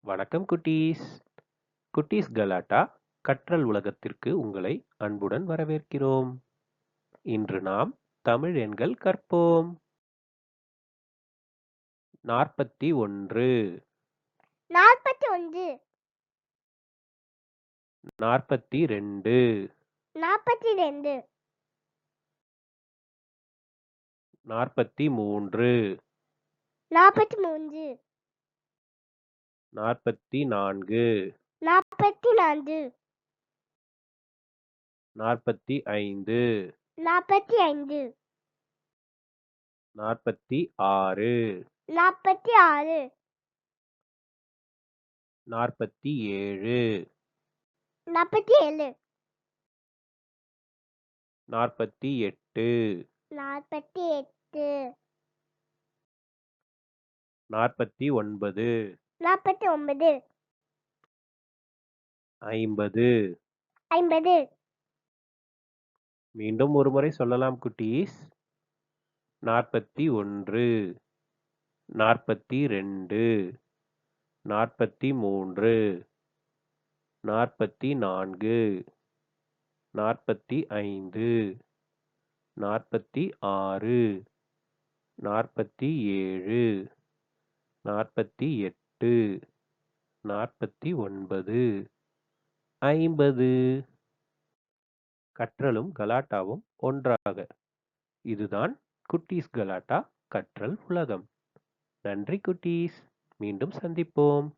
வணக்கம் குட்டீஸ். குட்டீஸ் கலாட்டா கற்றல் உலகத்திற்கு உங்களை அன்புடன் வரவேற்கிறோம். இன்று நாம் தமிழ் எண்கள் கற்போம். 41, 41, 42, 42, 43, 43, 44, 44, 45, 45, 46, 46, 47, 47, 48, 48, 49, 49, 50. 50, மீண்டும் ஒரு முறை சொல்லலாம் குட்டீஸ். 41, 42, 43, 44, 45, 46, 47, 48, 49, 50. கற்றலும் கலாட்டாவும் ஒன்றாக. இதுதான் குட்டீஸ் கலாட்டா கற்றல் உலகம். நன்றி குட்டீஸ். மீண்டும் சந்திப்போம்.